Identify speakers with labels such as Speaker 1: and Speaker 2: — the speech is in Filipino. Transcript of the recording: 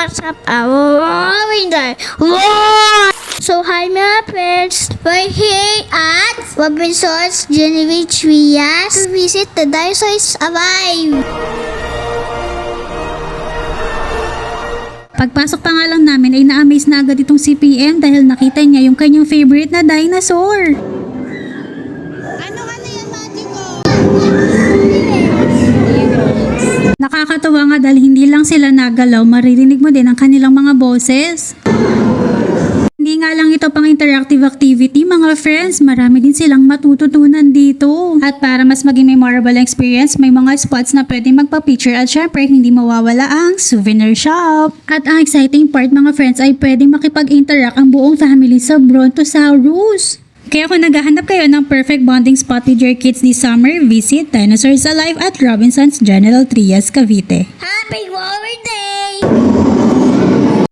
Speaker 1: what's up? So hi mga friends, we're here at Robinson's Genevieve Trias to visit the dinosaurs alive.
Speaker 2: Pagpasok pa nga lang namin ay na-amaze na agad itong si PM dahil nakita niya yung kanyang favorite na dinosaur.
Speaker 1: Ano yan, Magico?
Speaker 2: Nakakatawa nga dahil hindi lang sila nagalaw, maririnig mo din ang kanilang mga boses. Hindi nga lang ito pang interactive activity mga friends, marami din silang matututunan dito. At para mas maging memorable experience, may mga spots na pwede magpa-picture at syempre hindi mawawala ang souvenir shop. At ang exciting part mga friends ay pwede makipag-interact ang buong family sa Brontosaurus. Kaya kung naghahanap kayo ng perfect bonding spot with your kids this summer, visit Dinosaurs Alive at Robinson's General Trias, Cavite.
Speaker 1: Happy Mother's Day!